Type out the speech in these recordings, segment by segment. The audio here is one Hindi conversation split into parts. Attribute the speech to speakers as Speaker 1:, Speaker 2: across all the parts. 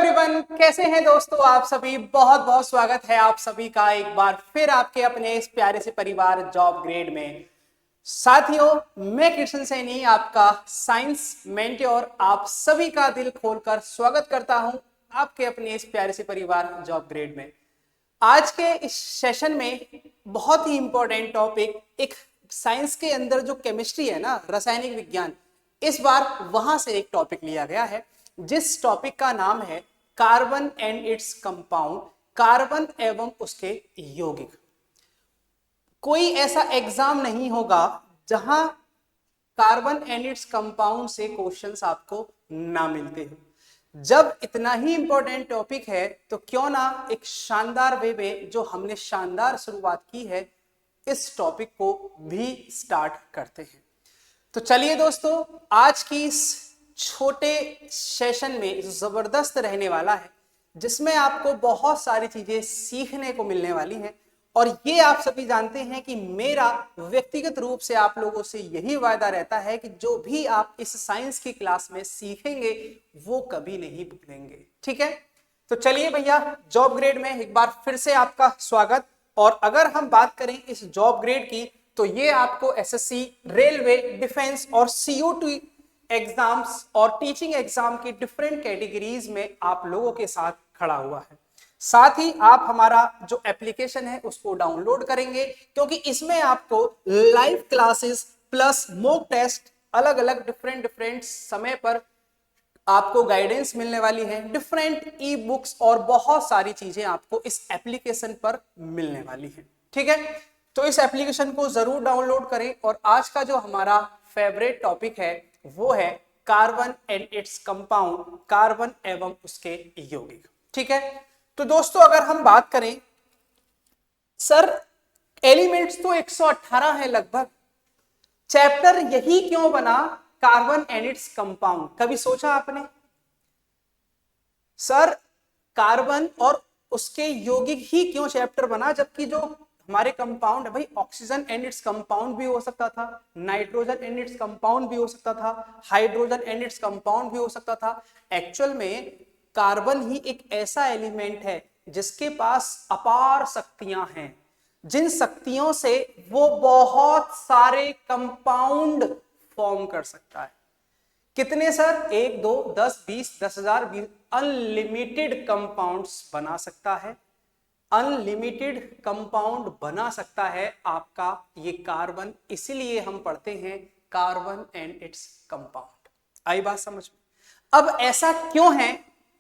Speaker 1: एवरीवन, कैसे हैं दोस्तों आप सभी। बहुत बहुत स्वागत है आप सभी का एक बार फिर आपके अपने इस प्यारे से परिवार जॉब ग्रेड में। साथियों, मैं कृष्ण सैनी आपका साइंस मेंटोर आप सभी का दिल खोलकर स्वागत करता हूं आपके अपने इस प्यारे से परिवार जॉब ग्रेड में। आज के इस सेशन में बहुत ही इंपॉर्टेंट टॉपिक, एक साइंस के अंदर जो केमिस्ट्री है ना, रासायनिक विज्ञान, इस बार वहां से एक टॉपिक लिया गया है जिस टॉपिक का नाम है carbon and its compound, carbon एवं उसके यौगिक। कोई ऐसा एग्जाम नहीं होगा जहां कार्बन एंड इट्स कंपाउंड से क्वेश्चंस आपको ना मिलते हो। जब इतना ही इंपॉर्टेंट टॉपिक है तो क्यों ना एक शानदार वे में जो हमने शानदार शुरुआत की है इस टॉपिक को भी स्टार्ट करते हैं। तो चलिए दोस्तों, आज की इस छोटे सेशन में जबरदस्त रहने वाला है जिसमें आपको बहुत सारी चीजें सीखने को मिलने वाली हैं। और ये आप सभी जानते हैं कि मेरा व्यक्तिगत रूप से आप लोगों से यही वायदा रहता है कि जो भी आप इस साइंस की क्लास में सीखेंगे वो कभी नहीं भूलेंगे। ठीक है, तो चलिए भैया, जॉब ग्रेड में एक बार फिर से आपका स्वागत। और अगर हम बात करें इस जॉब ग्रेड की तो ये आपको एसएससी, रेलवे, डिफेंस और CO2 एग्जाम्स और टीचिंग एग्जाम की डिफरेंट कैटेगरीज में आप लोगों के साथ खड़ा हुआ है। साथ ही आप हमारा जो एप्लीकेशन है उसको डाउनलोड करेंगे क्योंकि इसमें आपको live classes plus mock test, अलग अलग डिफरेंट समय पर आपको गाइडेंस मिलने वाली है, डिफरेंट ई बुक्स और बहुत सारी चीजें आपको इस एप्लीकेशन पर मिलने वाली है। ठीक है, तो इस एप्लीकेशन को जरूर डाउनलोड करें। और आज का जो हमारा फेवरेट टॉपिक है वो है carbon and its compound, carbon एवं उसके यौगिक। ठीक है, तो दोस्तों अगर हम बात करें, सर एलिमेंट्स तो 118 है लगभग, चैप्टर यही क्यों बना कार्बन एंड इट्स कंपाउंड? कभी सोचा आपने? सर कार्बन और उसके यौगिक ही क्यों चैप्टर बना, जबकि जो हमारे कंपाउंड है भाई, ऑक्सीजन एंड इट्स कंपाउंड भी हो सकता था, नाइट्रोजन एंड इट्स कंपाउंड भी हो सकता था, हाइड्रोजन एंड इट्स कंपाउंड भी हो सकता था। एक्चुअल में कार्बन ही एक ऐसा एलिमेंट है जिसके पास अपार शक्तियां हैं, जिन शक्तियों से वो बहुत सारे कंपाउंड फॉर्म कर सकता है। कितने सर? 1, 2, 10, 20, 10,000, 20, अनलिमिटेड कंपाउंड्स बना सकता है। अनलिमिटेड कंपाउंड बना सकता है आपका ये कार्बन, इसीलिए हम पढ़ते हैं कार्बन एंड इट्स कंपाउंड। आई बात समझ में? अब ऐसा क्यों है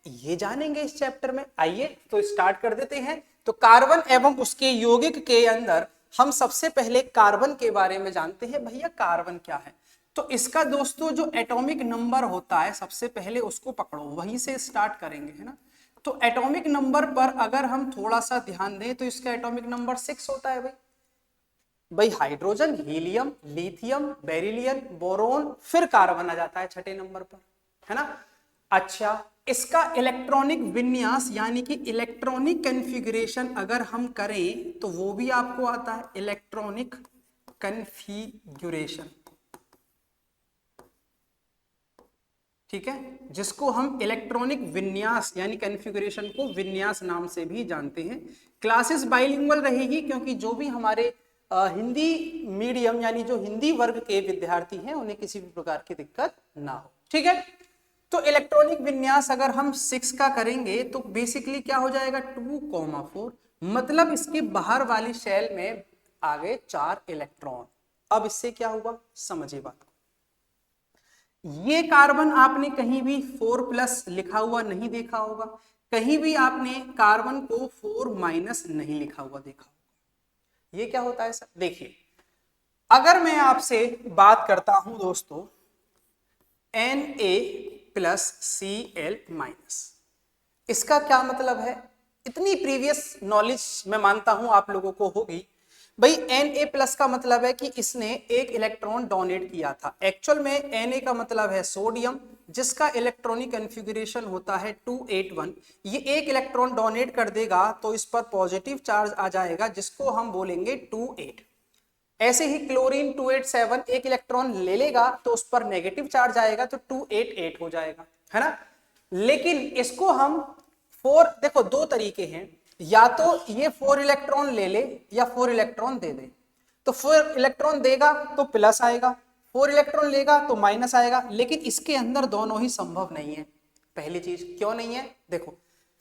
Speaker 1: ये जानेंगे इस चैप्टर में। आइए तो स्टार्ट कर देते हैं। तो कार्बन एवं उसके यौगिक के अंदर हम सबसे पहले कार्बन के बारे में जानते हैं। भैया कार्बन क्या है? तो इसका दोस्तों जो एटॉमिक नंबर होता है सबसे पहले उसको पकड़ो, वहीं से स्टार्ट करेंगे, है ना। तो एटॉमिक नंबर पर अगर हम थोड़ा सा ध्यान दें तो इसका एटॉमिक नंबर 6 होता है भाई hydrogen, helium, lithium, beryllium, boron, फिर कार्बन आ जाता है 6ठे नंबर पर, है ना। अच्छा, इसका इलेक्ट्रॉनिक विन्यास यानी कि इलेक्ट्रॉनिक कॉन्फ़िगरेशन अगर हम करें तो वो भी आपको आता है, इलेक्ट्रॉनिक कॉन्फ़िगरेशन। ठीक है, जिसको हम इलेक्ट्रॉनिक विन्यास यानी कॉन्फ़िगरेशन को विन्यास नाम से भी जानते हैं। क्लासेस बाइलिंगुअल रहेगी क्योंकि जो भी हमारे हिंदी मीडियम यानी जो हिंदी वर्ग के विद्यार्थी हैं उन्हें किसी भी प्रकार की दिक्कत ना हो। ठीक है, तो इलेक्ट्रॉनिक विन्यास अगर हम 6 का करेंगे तो बेसिकली क्या हो जाएगा, 2,4, मतलब इसके बाहर वाली शेल में आगे 4 इलेक्ट्रॉन। अब इससे क्या हुआ, समझिए बात को। ये कार्बन आपने कहीं भी 4+ लिखा हुआ नहीं देखा होगा, कहीं भी आपने कार्बन को 4- नहीं लिखा हुआ देखा होगा। ये क्या होता है सर? देखिए, अगर मैं आपसे बात करता हूं दोस्तों Na+Cl-, इसका क्या मतलब है? इतनी प्रीवियस नॉलेज मैं मानता हूं आप लोगों को होगी। भाई Na+ का मतलब है कि इसने एक इलेक्ट्रॉन डोनेट किया था। एक्चुअल में Na का मतलब है सोडियम, जिसका इलेक्ट्रॉनिक कॉन्फ़िगरेशन होता है 281। ये एक इलेक्ट्रॉन डोनेट कर देगा तो इस पर पॉजिटिव चार्ज आ जाएगा जिसको हम बोलेंगे 28। ऐसे ही क्लोरीन 287 एक इलेक्ट्रॉन ले लेगा तो उस पर नेगेटिव चार्ज आएगा तो 288 हो जाएगा, है ना। लेकिन इसको हम फोर, देखो दो तरीके हैं, या तो ये 4 इलेक्ट्रॉन ले ले या 4 इलेक्ट्रॉन दे दे। तो 4 इलेक्ट्रॉन देगा तो प्लस आएगा, 4 इलेक्ट्रॉन लेगा तो माइनस आएगा, लेकिन इसके अंदर दोनों ही संभव नहीं है। पहली चीज क्यों नहीं है, देखो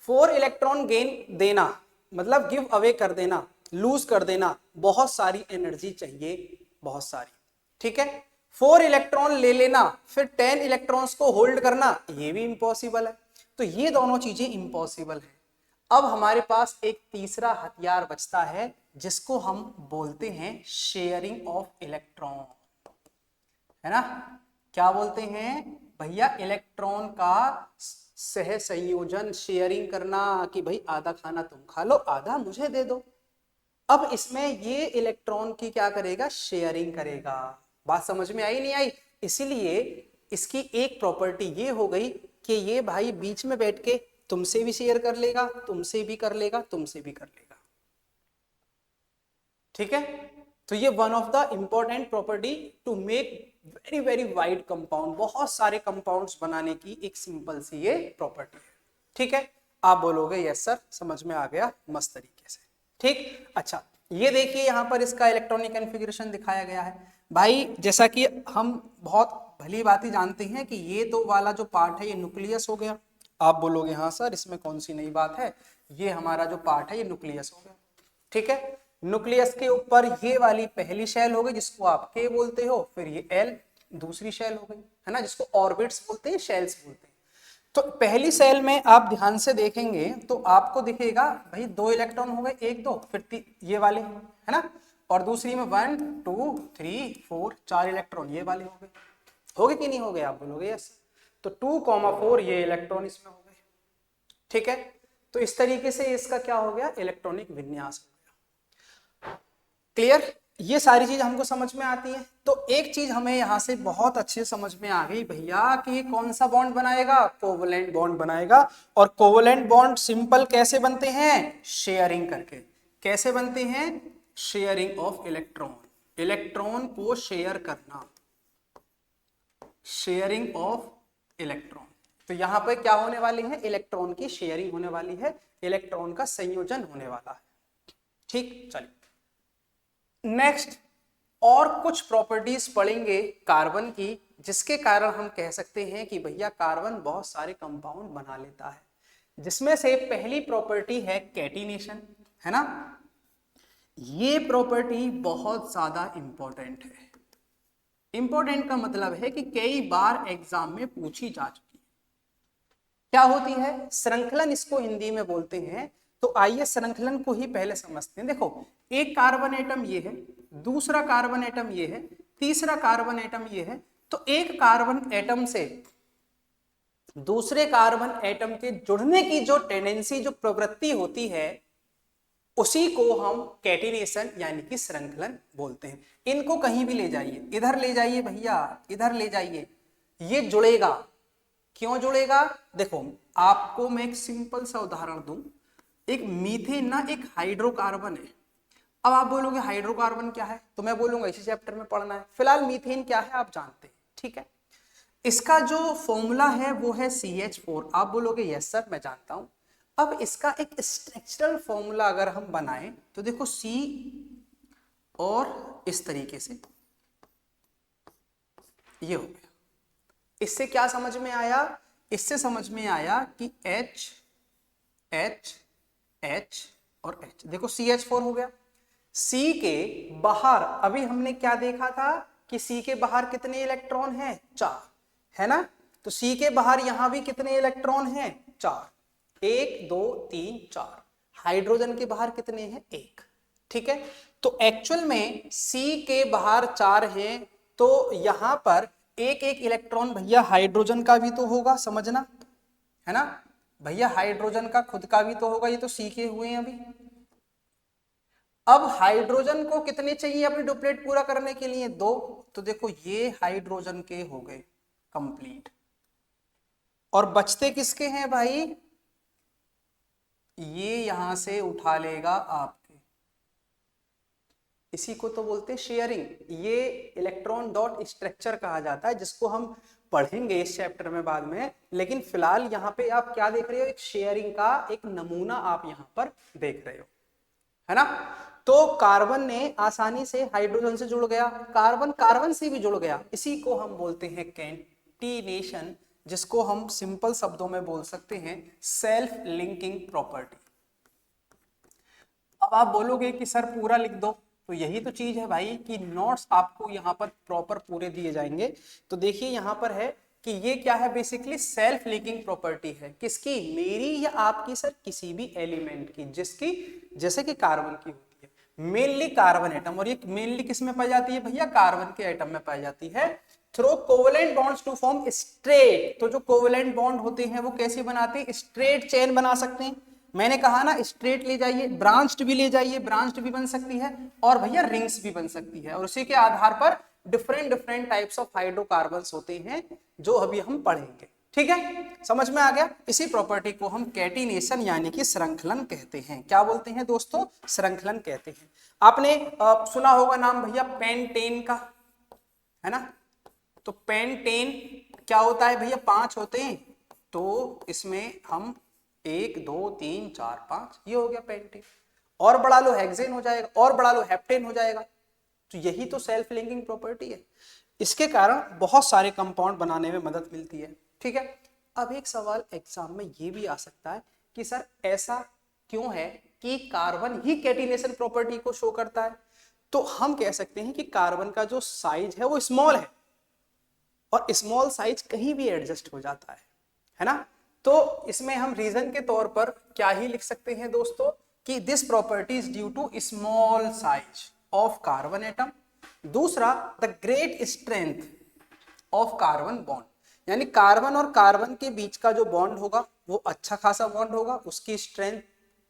Speaker 1: 4 इलेक्ट्रॉन गेन देना मतलब गिव अवे कर देना, लूज कर देना, बहुत सारी एनर्जी चाहिए, बहुत सारी, ठीक है। 4 इलेक्ट्रॉन ले लेना फिर 10 इलेक्ट्रॉन्स को होल्ड करना, ये भी इम्पॉसिबल है। तो ये दोनों चीजें इम्पॉसिबल है। अब हमारे पास एक तीसरा हथियार बचता है जिसको हम बोलते हैं शेयरिंग ऑफ इलेक्ट्रॉन, है ना। क्या बोलते हैं भैया, इलेक्ट्रॉन का सह संयोजन, शेयरिंग करना, कि भाई आधा खाना तुम खा लो आधा मुझे दे दो। अब इसमें ये इलेक्ट्रॉन की क्या करेगा, शेयरिंग करेगा। बात समझ में आई नहीं आई? इसीलिए इसकी एक प्रॉपर्टी ये हो गई कि ये भाई बीच में बैठ के तुमसे भी शेयर कर लेगा, तुमसे भी कर लेगा, तुमसे भी कर लेगा, ठीक है। तो ये one of the important property to make very very wide compound, बहुत सारे कंपाउंड्स बनाने की एक सिंपल सी ये प्रॉपर्टी है, ठीक है। आप बोलोगे यस सर समझ में आ गया, मस्त तरीके से, ठीक। अच्छा ये देखिए यहाँ पर इसका इलेक्ट्रॉनिक कॉन्फ़िगरेशन दिखाया गया है भाई। जैसा कि हम बहुत भली बात ही जानते हैं कि ये तो वाला जो पार्ट है ये न्यूक्लियस हो गया। आप बोलोगे हाँ सर इसमें कौन सी नई बात है, ये हमारा जो पार्ट है ये न्यूक्लियस हो गया, ठीक है। न्यूक्लियस के ऊपर ये वाली पहली शेल हो गई जिसको आप के बोलते हो, फिर ये एल दूसरी शेल हो गई, है ना, जिसको ऑर्बिट्स बोलते हैं, शेल्स बोलते हैं। तो पहली सेल में आप ध्यान से देखेंगे तो आपको दिखेगा भाई 2 इलेक्ट्रॉन हो गए, 1 2 फिर ये वाले, है ना, और दूसरी में 1 2 3 4 4 इलेक्ट्रॉन ये वाले हो गए कि नहीं हो गए? आप बोलोगे यस। तो 2,4 ये इलेक्ट्रॉन इसमें हो गए, ठीक है। तो इस तरीके से इसका क्या हो गया, इलेक्ट्रॉनिक विन्यास हो गया। क्लियर? ये सारी चीज हमको समझ में आती है। तो एक चीज हमें यहां से बहुत अच्छे समझ में आ गई भैया कि कौन सा बॉन्ड बनाएगा, कोवलेंट बॉन्ड बनाएगा। और कोवलेंट बॉन्ड सिंपल कैसे बनते हैं, शेयरिंग करके। कैसे बनते हैं, शेयरिंग ऑफ इलेक्ट्रॉन, इलेक्ट्रॉन को शेयर करना, शेयरिंग ऑफ इलेक्ट्रॉन। तो यहां पर क्या होने वाली है, इलेक्ट्रॉन की शेयरिंग होने वाली है, इलेक्ट्रॉन का संयोजन होने वाला है, ठीक। चलिए नेक्स्ट और कुछ प्रॉपर्टीज पढ़ेंगे कार्बन की, जिसके कारण हम कह सकते हैं कि भैया कार्बन बहुत सारे कंपाउंड बना लेता है। जिसमें से पहली प्रॉपर्टी है कैटिनेशन, है ना। ये प्रॉपर्टी बहुत ज्यादा इंपॉर्टेंट है। इंपॉर्टेंट का मतलब है कि कई बार एग्जाम में पूछी जा चुकी है। क्या होती है, श्रृंखलन इसको हिंदी में बोलते हैं। तो आइए श्रृंखलन को ही पहले समझते हैं। देखो एक कार्बन एटम ये है, दूसरा कार्बन एटम ये है, तीसरा कार्बन एटम ये है। तो एक कार्बन एटम से दूसरे कार्बन एटम के जुड़ने की जो टेंडेंसी, जो प्रवृत्ति होती है, उसी को हम कैटिनेशन यानी कि श्रृंखलन बोलते हैं। इनको कहीं भी ले जाइए, इधर ले जाइए भैया, इधर ले जाइए, ये जुड़ेगा। क्यों जुड़ेगा, देखो आपको मैं एक सिंपल सा उदाहरण दूं। एक मीथेन ना एक हाइड्रोकार्बन है। अब आप बोलोगे हाइड्रोकार्बन क्या है, तो मैं बोलूंगा इसी चैप्टर में पढ़ना है। फिलहाल मीथेन क्या है आप जानते हैं, ठीक है। इसका जो फॉर्मूला है वो है CH4। आप बोलोगे यस सर मैं जानता हूं। अब इसका एक स्ट्रक्चरल फॉर्मूला अगर हम बनाएं तो देखो C और इस तरीके से ये हो गया। इससे क्या समझ में आया, इससे समझ में आया कि H H H और H, देखो CH4 हो गया। C के बाहर अभी हमने क्या देखा था कि C के बाहर कितने इलेक्ट्रॉन हैं, 4, है ना। तो C के बाहर यहां भी कितने इलेक्ट्रॉन हैं, 4, 1 2 3 4। हाइड्रोजन के बाहर कितने हैं, 1, ठीक है। तो एक्चुअल में C के बाहर 4 हैं, तो यहां पर एक एक इलेक्ट्रॉन भैया हाइड्रोजन का भी तो होगा, समझना, है ना भैया, हाइड्रोजन का खुद का भी तो होगा, ये तो C के हुए हैं अभी। अब हाइड्रोजन को कितने चाहिए अपने डुप्लेट पूरा करने के लिए, 2। तो देखो ये हाइड्रोजन के हो गए कंप्लीट। और बचते किसके हैं भाई, ये यहां से उठा लेगा आपके, इसी को तो बोलते हैं शेयरिंग। ये इलेक्ट्रॉन डॉट स्ट्रक्चर कहा जाता है, जिसको हम पढ़ेंगे इस चैप्टर में बाद में, लेकिन फिलहाल यहाँ पे आप क्या देख रहे हो, एक शेयरिंग का एक नमूना आप यहाँ पर देख रहे हो, है ना। तो कार्बन ने आसानी से हाइड्रोजन से जुड़ गया, कार्बन कार्बन से भी जुड़ गया, इसी को हम बोलते हैं कैटिनेशन, जिसको हम सिंपल शब्दों में बोल सकते हैं सेल्फ लिंकिंग प्रॉपर्टी। अब आप बोलोगे कि सर पूरा लिख दो, तो यही तो चीज है भाई कि नोट्स आपको यहाँ पर प्रॉपर पूरे दिए जाएंगे। तो देखिए यहाँ पर है कि ये क्या है, बेसिकली सेल्फ लिंकिंग प्रॉपर्टी है, किसकी, मेरी या आपकी सर, किसी भी एलिमेंट की, जिसकी जैसे कि कार्बन की होती है, मेनली कार्बन एटम, और ये मेनली किस में पाई जाती है भैया, कार्बन के एटम में पाई जाती है, through covalent bonds to form straight. तो जो कोवेलेंट बॉन्ड होते हैं वो कैसे बनाते हैं, स्ट्रेट चेन बना सकते हैं। मैंने कहा ना स्ट्रेट ले जाइए, ब्रांच्ड भी ले जाइए, ब्रांच्ड भी बन सकती है, और भैया रिंग्स भी बन सकती है, और उसी के आधार पर different different types of hydrocarbons होते हैं जो अभी हम पढ़ेंगे। ठीक है, समझ में आ गया। इसी प्रॉपर्टी को हम कैटिनेशन यानी कि श्रृंखलन कहते हैं। क्या बोलते हैं दोस्तों, श्रृंखलन कहते हैं। आपने सुना होगा नाम भैया पेंटेन का, है ना। तो पेंटेन क्या होता है भैया, 5 होते हैं, तो इसमें हम 1 2 3 4 5, ये हो गया पेंटेन। और बढ़ा लो हेक्सेन हो जाएगा, और बढ़ा लो हेप्टेन हो जाएगा। तो यही तो सेल्फ लिंकिंग प्रॉपर्टी है, इसके कारण बहुत सारे कंपाउंड बनाने में मदद मिलती है। ठीक है, अब एक सवाल एग्जाम में ये भी आ सकता है कि सर ऐसा क्यों है कि कार्बन ही कैटिनेशन प्रॉपर्टी को शो करता है। तो हम कह सकते हैं कि कार्बन का जो साइज है वो स्मॉल है, और स्मॉल साइज कहीं भी एडजस्ट हो जाता है ना। तो इसमें हम रीजन के तौर पर क्या ही लिख सकते हैं दोस्तों कि this property is due to small size of carbon atom. दूसरा, the great strength of carbon bond, यानी कार्बन और कार्बन के बीच का जो बॉन्ड होगा वो अच्छा खासा बॉन्ड होगा, उसकी स्ट्रेंथ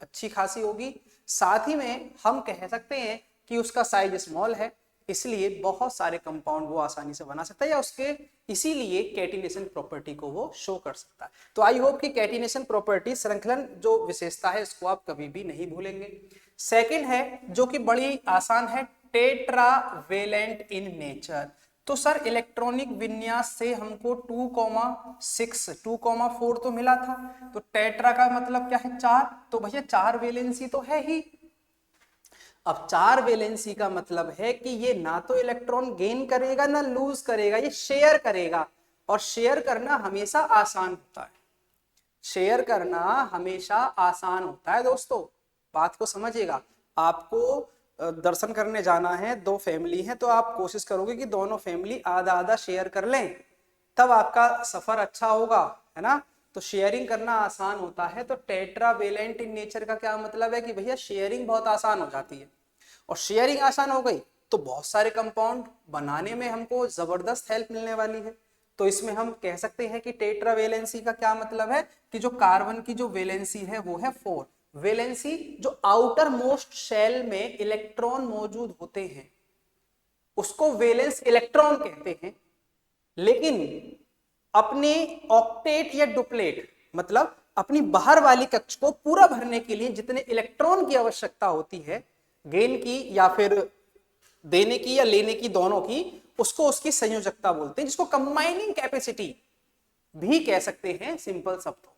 Speaker 1: अच्छी खासी होगी। साथ ही में हम कह सकते हैं कि उसका साइज स्मॉल है, इसलिए बहुत सारे कंपाउंड वो आसानी से बना सकता है, या उसके इसीलिए कैटिनेशन प्रॉपर्टी को वो शो कर सकता है। तो आई होप कि कैटिनेशन प्रॉपर्टी श्रृंखलन जो विशेषता है इसको आप कभी भी नहीं भूलेंगे। सेकंड है जो कि बड़ी आसान है, टेट्रावेलेंट इन नेचर। तो सर इलेक्ट्रॉनिक विन्यास से हमको 2,6 2,4 तो मिला था, तो टेट्रा का मतलब क्या है, 4। तो भैया 4 वैलेंसी तो है ही। अब 4 वैलेंसी का मतलब है कि ये ना तो इलेक्ट्रॉन गेन करेगा ना लूज करेगा, ये शेयर करेगा, और शेयर करना हमेशा आसान होता है। शेयर करना हमेशा आसान होता है दोस्तों, बात को समझिएगा। आपको दर्शन करने जाना है, 2 फैमिली है, तो आप कोशिश करोगे कि दोनों फैमिली आधा आधा शेयर कर लें, तब आपका सफर अच्छा होगा, है ना। तो शेयरिंग करना आसान होता है। तो टेट्रावेलेंट इन नेचर का क्या मतलब है कि भैया शेयरिंग बहुत आसान हो जाती है, और शेयरिंग आसान हो गई तो बहुत सारे कंपाउंड बनाने में हमको जबरदस्त हेल्प मिलने वाली है। तो इसमें हम कह सकते हैं कि टेट्रावेलेंसी का क्या मतलब है कि जो कार्बन की जो वैलेंसी है वो है 4। वैलेंसी जो आउटर मोस्ट शेल में इलेक्ट्रॉन मौजूद होते हैं उसको वैलेंस इलेक्ट्रॉन कहते हैं, लेकिन अपने ऑक्टेट या डुप्लेट मतलब अपनी बाहर वाली कक्ष को पूरा भरने के लिए जितने इलेक्ट्रॉन की आवश्यकता होती है, गेन की या फिर देने की या लेने की, दोनों की, उसको उसकी संयोजकता बोलते हैं, जिसको कंबाइनिंग कैपेसिटी भी कह सकते हैं सिंपल शब्दों में।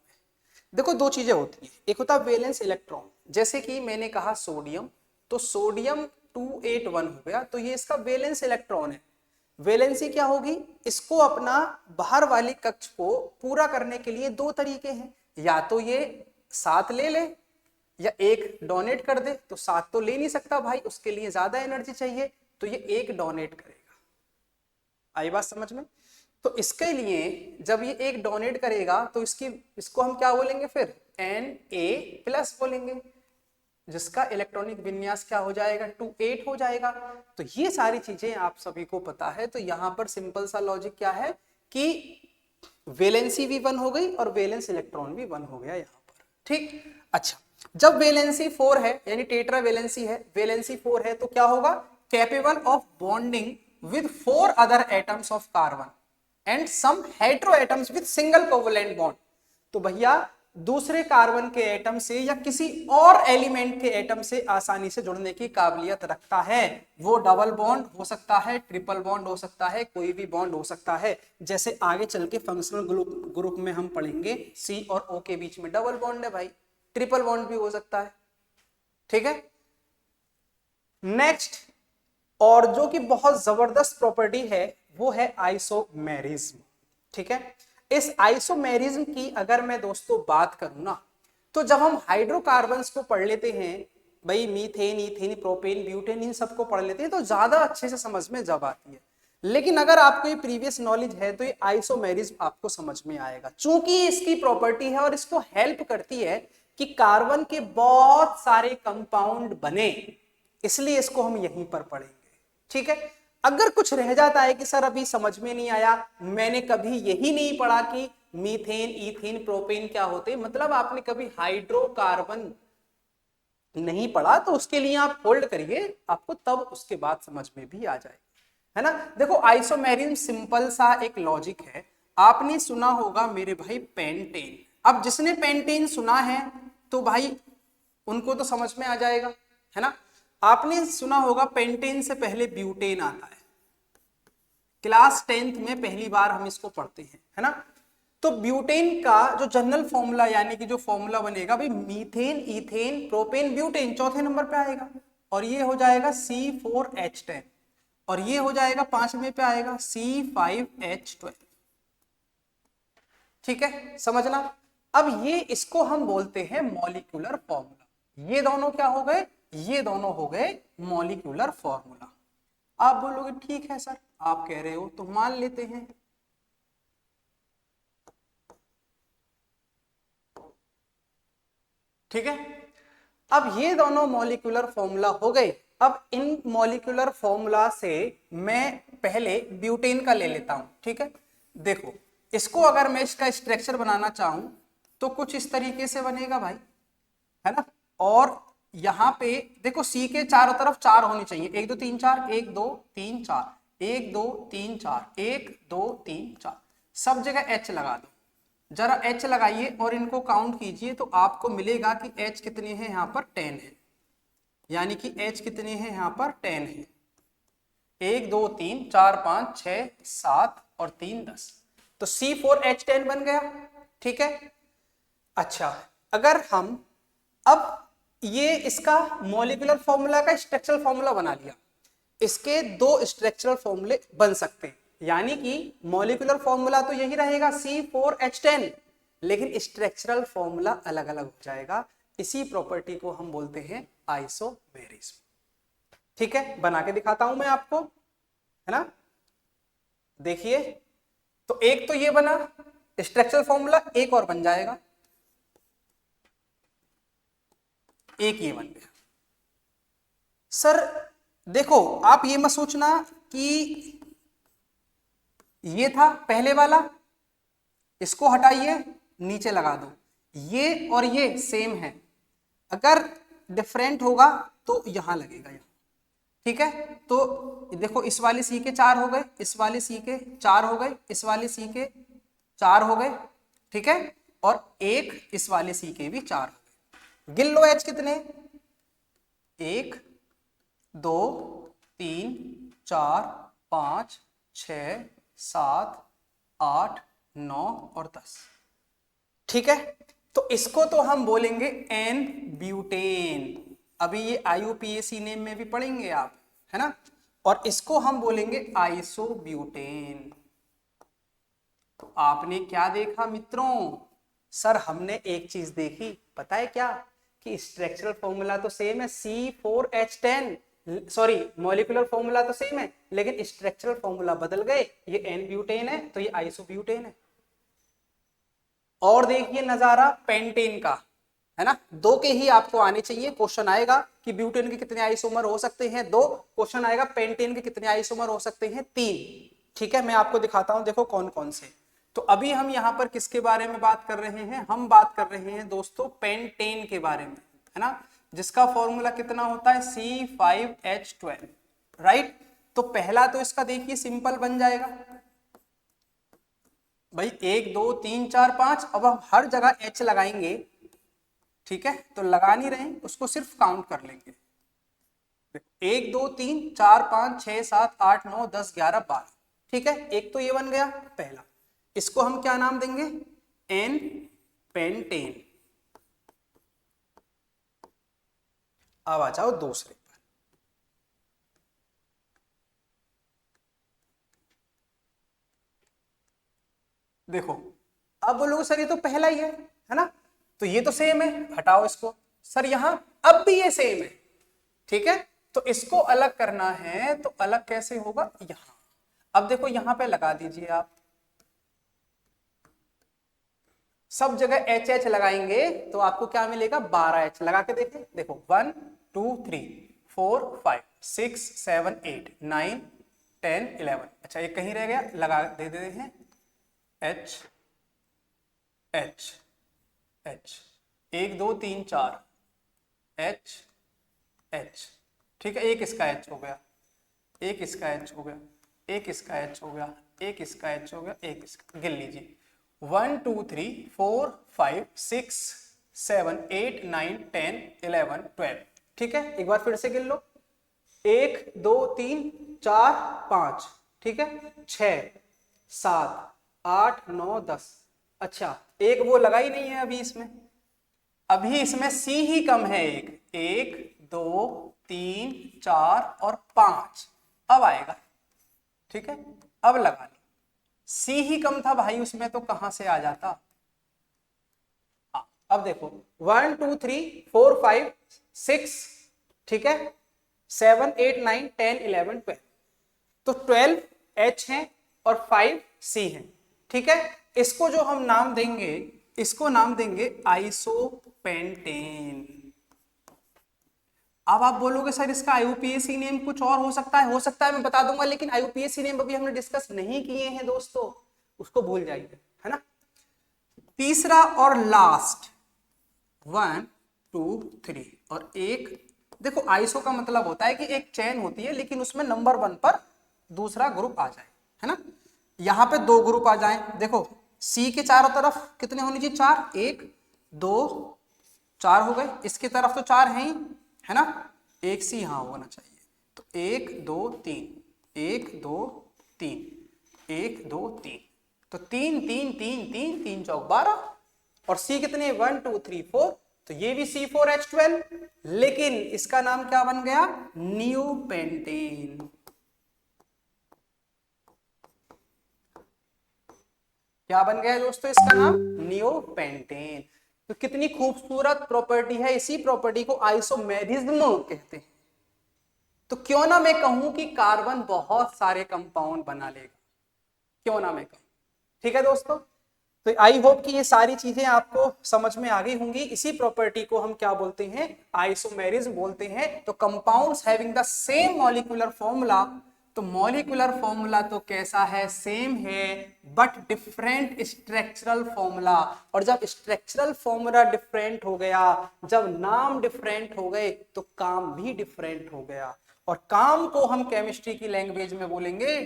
Speaker 1: देखो 2 चीजें होती हैं, एक होता है वैलेंस इलेक्ट्रॉन, जैसे कि मैंने कहा सोडियम, तो सोडियम 281 हो गया, तो ये इसका वैलेंस इलेक्ट्रॉन है। वैलेंसी क्या होगी, इसको अपना बाहर वाली कक्ष को पूरा करने के लिए 2 तरीके हैं, या तो ये 7 ले ले या 1 डोनेट कर दे। तो 7 तो ले नहीं सकता भाई, उसके लिए ज्यादा एनर्जी चाहिए, तो ये 1 डोनेट करेगा। आई बात समझ में। तो इसके लिए जब ये 1 डोनेट करेगा तो इसको हम क्या बोलेंगे, फिर Na+ बोलेंगे, जिसका इलेक्ट्रॉनिक विन्यास क्या हो जाएगा, 2,8 हो जाएगा। तो ये सारी चीजें आप सभी को पता है। तो यहाँ पर सिंपल सा लॉजिक क्या है कि वैलेंसी भी 1 हो गई और वैलेंस इलेक्ट्रॉन भी 1 हो गया यहाँ पर। ठीक, अच्छा, जब वैलेंसी 4 है यानी टेट्रा वैलेंसी है, वैलेंसी 4 है, तो क्या होगा, capable of bonding with 4 other atoms of carbon and some hetero atoms with single covalent bond. तो भैया दूसरे कार्बन के एटम से या किसी और एलिमेंट के एटम से आसानी से जुड़ने की काबिलियत रखता है। वो डबल बॉन्ड हो सकता है, ट्रिपल बॉन्ड हो सकता है, कोई भी बॉन्ड हो सकता है। जैसे आगे चल के फंक्शनल ग्रुप में हम पढ़ेंगे, सी और ओ के बीच में डबल बॉन्ड है भाई, ट्रिपल बॉन्ड भी हो सकता है। ठीक है, नेक्स्ट और जो कि बहुत जबरदस्त प्रॉपर्टी है वो है आइसोमेरिज्म। ठीक है, इस आइसोमेरिज्म की अगर मैं दोस्तों बात करूं ना, तो जब हम हाइड्रोकार्बन्स को पढ़ लेते हैं भाई, मीथेन, इथेन, प्रोपेन, ब्यूटेन, इन सबको पढ़ लेते हैं तो ज्यादा अच्छे से समझ में जब आती है। लेकिन अगर आपको ये प्रीवियस नॉलेज है तो ये आइसोमेरिज्म आपको समझ में आएगा, चूंकि इसकी प्रॉपर्टी है और इसको हेल्प करती है कि कार्बन के बहुत सारे कंपाउंड बने, इसलिए इसको हम यहीं पर पढ़ेंगे। ठीक है, अगर कुछ रह जाता है कि सर अभी समझ में नहीं आया, मैंने कभी यही नहीं पढ़ा कि मीथेन, इथेन, प्रोपेन क्या होते, मतलब आपने कभी हाइड्रोकार्बन नहीं पढ़ा, तो उसके लिए आप होल्ड करिए, आपको तब उसके बाद समझ में भी आ जाएगा, है ना। देखो आइसोमेरिज्म सिंपल सा एक लॉजिक है। आपने सुना होगा मेरे भाई पेंटेन, अब जिसने पेंटेन सुना है तो भाई उनको तो समझ में आ जाएगा, है ना। आपने सुना होगा पेंटेन से पहले ब्यूटेन आता है, क्लास 10th में पहली बार हम इसको पढ़ते हैं, है ना। तो ब्यूटेन का जो जनरल फॉर्मूला यानी कि जो फॉर्मूला बनेगा भाई, मीथेन, इथेन, प्रोपेन, ब्यूटेन चौथे नंबर पे आएगा, और ये हो जाएगा C4H10, और ये हो जाएगा 5वें पे आएगा C5H12। ठीक है, समझना। अब ये इसको हम बोलते हैं मॉलिक्यूलर फॉर्मूला। ये दोनों क्या हो गए, ये दोनों हो गए मॉलिक्यूलर फॉर्मूला। आप बोलोगे ठीक है सर, आप कह रहे हो तो मान लेते हैं। ठीक है, अब ये दोनों मॉलिक्यूलर फॉर्मूला हो गए। अब इन मॉलिक्यूलर फॉर्मूला से मैं पहले ब्यूटेन का ले लेता हूं। ठीक है, देखो इसको अगर मैं इसका स्ट्रक्चर बनाना चाहूं तो कुछ इस तरीके से बनेगा भाई, है ना। और यहां पे देखो सी के चारों तरफ 4 होनी चाहिए, 1 2 3 4, 1 2 3 4, 1 2 3 4, 1 2 3 4, सब जगह एच लगा दो। जरा एच लगाइए और इनको काउंट कीजिए तो आपको मिलेगा कि एच कितने हैं, यहाँ पर 10 है, यानी कि एच कितने हैं यहाँ पर 10 है। 1 2 3 4 5 6 7 और 3 10, तो C4H10 बन गया। ठीक है, अच्छा अगर हम अब ये इसका मॉलिक्यूलर फॉर्मूला का स्ट्रक्चरल फॉर्मूला बना लिया, इसके दो स्ट्रक्चरल फॉर्मूले बन सकते हैं, यानी कि मॉलिक्यूलर फॉर्मूला तो यही रहेगा C4H10, लेकिन स्ट्रक्चरल फॉर्मूला अलग अलग हो जाएगा। इसी प्रॉपर्टी को हम बोलते हैं आइसोमेरिज्म। ठीक है, बना के दिखाता हूं मैं आपको, है ना। देखिए, तो एक तो ये बना स्ट्रक्चरल फॉर्मूला, एक और बन जाएगा, एक ये बन गया। सर देखो आप ये मत सोचना कि ये था पहले वाला, इसको हटाइए नीचे लगा दो, ये और ये सेम है, अगर डिफरेंट होगा तो यहां लगेगा यहां। ठीक है, तो देखो इस वाले सी के 4 हो गए, इस वाले सी के 4 हो गए, इस वाले सी के 4 हो गए। ठीक है, और एक इस वाले सी के भी 4 हो गए। गिन लो एच कितने, 1 2 3 4 5 6 7 8 9 और 10। ठीक है, तो इसको तो हम बोलेंगे एन ब्यूटेन, अभी ये IUPAC नेम में भी पढ़ेंगे आप, है ना। और इसको हम बोलेंगे आइसोब्यूटेन। तो आपने क्या देखा मित्रों, सर हमने एक चीज देखी, पता है क्या, कि स्ट्रक्चरल फॉर्मूला तो सेम है C4H10, सॉरी मॉलिक्यूलर फॉर्मूला तो सेम है, लेकिन स्ट्रक्चरल फॉर्मूला बदल गए, ये एन ब्यूटेन है तो ये आइसोब्यूटेन है। और देखिए नजारा पेंटेन का, है ना, 2 के ही आपको आने चाहिए। क्वेश्चन आएगा कि ब्यूटेन के कितने आइसोमर हो सकते हैं, 2, क्वेश्चन आएगा पेंटेन के कितने आइसोमर हो सकते हैं, 3। ठीक है, मैं आपको दिखाता हूं, देखो कौन कौन से। तो अभी हम यहां पर किसके बारे में बात कर रहे हैं, हम बात कर रहे हैं दोस्तों पेंटेन के बारे में, है ना, जिसका फॉर्मूला कितना होता है C5H12, राइट। तो पहला तो इसका देखिए सिंपल बन जाएगा, भाई 1 2 3 4 5, अब हम हर जगह एच लगाएंगे, ठीक है, तो लगा नहीं रहे हैं, उसको सिर्फ काउंट कर लेंगे। 1 2 3 4 5 6 7 8 9 10 11 12, ठीक है, एक तो ये बन गया पहला। इसको हम क्या नाम देंगे? N pentane. अब आ जाओ दूसरे पर। देखो, अब बोलोगे सर ये तो पहला ही है ना, तो ये तो सेम है, हटाओ इसको। सर यहां अब भी ये सेम है, ठीक है, तो इसको अलग करना है, तो अलग कैसे होगा? यहां, अब देखो यहां पे लगा दीजिए आप, सब जगह एच एच लगाएंगे तो आपको क्या मिलेगा? 12 एच। लगा के देखें, देखो 1 2 3 4 5 6 7 8 9 10 11, अच्छा ये कहीं रह गया, लगा दे देते हैं, H H H, 1 2 3 4 H H, ठीक है, एक इसका एच हो गया, एक इसका एच हो गया, एक इसका एच हो गया, एक इसका एच हो गया, एक इसका, गिन लीजिए 1 2 3 4 5 6 7 8 9 10 11 12, ठीक है, एक बार फिर से गिन लो, 1 2 3 4 5, ठीक है, 6 7 8 9 10, अच्छा एक वो लगा ही नहीं है अभी इसमें, अभी इसमें सी ही कम है, एक 1 2 3 4 और 5, अब आएगा, ठीक है, अब लगा ली, सी ही कम था भाई उसमें, तो कहां से आ जाता? हाँ, अब देखो 1 2 3 4 5 6, ठीक है, 7 8 9 10 11 12, तो 12 एच है और 5 सी है, ठीक है, इसको जो हम नाम देंगे, इसको नाम देंगे आइसोपेंटेन। अब आप बोलोगे सर इसका आईयूपीएसी नेम कुछ और हो सकता है मैं बता दूंगा, लेकिन आईयूपीएसी नेम अभी हमने डिस्कस नहीं किए हैं दोस्तों, उसको भूल जाइए, है ना। तीसरा और लास्ट 1 2 3 और एक, देखो आइसो का मतलब होता है कि एक चेन होती है लेकिन उसमें नंबर 1 पर दूसरा ग्रुप आ जाए, है ना, यहां पे 2 ग्रुप आ जाए, देखो सी के चारों तरफ कितने होने चाहिए? 4, 1 2 4 हो गए, इसकी तरफ तो 4 है ही, है ना, एक सी यहां होना चाहिए, तो 1 2 3 1 2 3 1 2 3, तो 3 3 3 3 3 चौक 12, और सी कितने? 1 2 3 4, तो ये भी C4H12, लेकिन इसका नाम क्या बन गया? नियोपेंटेन। क्या बन गया दोस्तों इसका नाम? नियोपेंटेन। तो कितनी खूबसूरत प्रॉपर्टी है, इसी प्रॉपर्टी को आइसोमेरिज्म कहते हैं। तो क्यों ना मैं कहूं कि कार्बन बहुत सारे कंपाउंड बना लेगा, क्यों ना मैं कहूं, ठीक है दोस्तों। तो आई होप कि ये सारी चीजें आपको समझ में आ गई होंगी। इसी प्रॉपर्टी को हम क्या बोलते हैं? आइसोमेरिज्म बोलते हैं। तो compounds having the same molecular formula, तो मॉलिक्यूलर फॉर्मूला तो कैसा है? सेम है, बट डिफरेंट स्ट्रक्चरल फॉर्मूला। और जब स्ट्रक्चरल फॉर्मूला डिफरेंट हो गया, जब नाम डिफरेंट हो गए, तो काम भी डिफरेंट हो गया। और काम को हम केमिस्ट्री की लैंग्वेज में बोलेंगे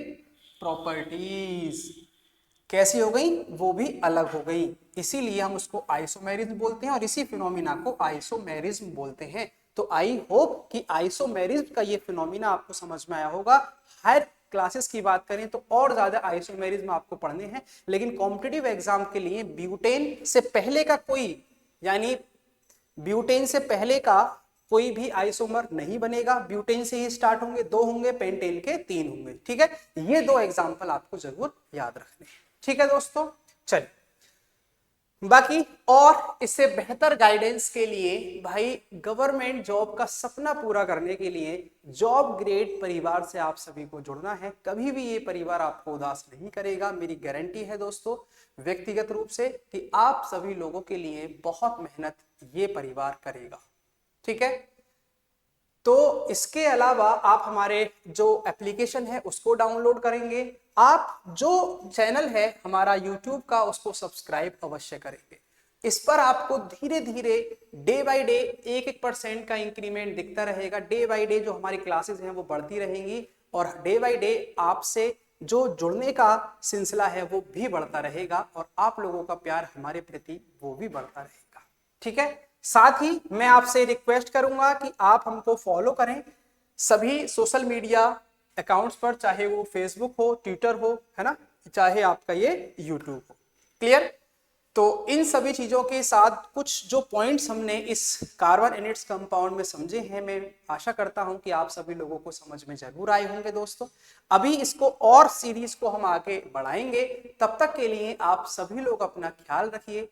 Speaker 1: प्रॉपर्टीज। कैसी हो गई? वो भी अलग हो गई, इसीलिए हम उसको आइसोमेरिज्म बोलते हैं और इसी फिनोमिना को आइसोमेरिज्म बोलते हैं। तो आई होप कि आइसोमेरिज्म का ये फिनोमिना आपको समझ में आया होगा। हर क्लासेस की बात करें तो और ज्यादा आइसोमेरिज्म आपको पढ़ने हैं, लेकिन कॉम्पिटिटिव एग्जाम के लिए ब्यूटेन से पहले का कोई, यानी ब्यूटेन से पहले का कोई भी आइसोमर नहीं बनेगा। ब्यूटेन से ही स्टार्ट होंगे, 2 होंगे, पेंटेन के 3 होंगे, ठीक है। ये 2 एग्जाम्पल आपको जरूर याद रखने हैं, ठीक है दोस्तों। चलिए, बाकी और इससे बेहतर गाइडेंस के लिए भाई, गवर्नमेंट जॉब का सपना पूरा करने के लिए जॉब ग्रेड परिवार से आप सभी को जुड़ना है। कभी भी ये परिवार आपको उदास नहीं करेगा, मेरी गारंटी है दोस्तों, व्यक्तिगत रूप से, कि आप सभी लोगों के लिए बहुत मेहनत ये परिवार करेगा, ठीक है। तो इसके अलावा आप हमारे जो एप्लीकेशन है उसको डाउनलोड करेंगे। आप जो चैनल है हमारा यूट्यूब का, उसको सब्सक्राइब अवश्य करेंगे। इस पर आपको धीरे धीरे डे बाय डे 1-1% का इंक्रीमेंट दिखता रहेगा। डे बाय डे जो हमारी क्लासेस हैं वो बढ़ती रहेंगी और डे बाय डे आपसे जो जुड़ने का सिलसिला है वो भी बढ़ता रहेगा और आप लोगों का प्यार हमारे प्रति वो भी बढ़ता रहेगा। ठीक है, साथ ही मैं आपसे रिक्वेस्ट करूंगा कि आप हमको फॉलो करें सभी सोशल मीडिया अकाउंट्स पर, चाहे वो फेसबुक हो, ट्विटर हो, है ना, चाहे आपका ये यूट्यूब हो। क्लियर? तो इन सभी चीजों के साथ कुछ जो पॉइंट्स हमने इस कार्बन एंड इट्स कंपाउंड में समझे हैं, मैं आशा करता हूं कि आप सभी लोगों को समझ में जरूर आए होंगे दोस्तों। अभी इसको और सीरीज को हम आगे बढ़ाएंगे, तब तक के लिए आप सभी लोग अपना ख्याल रखिए।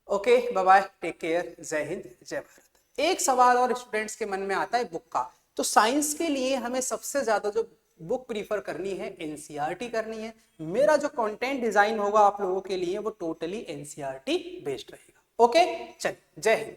Speaker 1: Okay, bye bye, take care, जय हिंद, जय भारत। एक सवाल और स्टूडेंट्स के मन में आता है बुक का, तो साइंस के लिए हमें सबसे ज्यादा जो बुक प्रीफर करनी है एनसीईआरटी करनी है। मेरा जो कंटेंट डिजाइन होगा आप लोगों के लिए वो टोटली एनसीईआरटी बेस्ड रहेगा। ओके, चलिए, जय हिंद।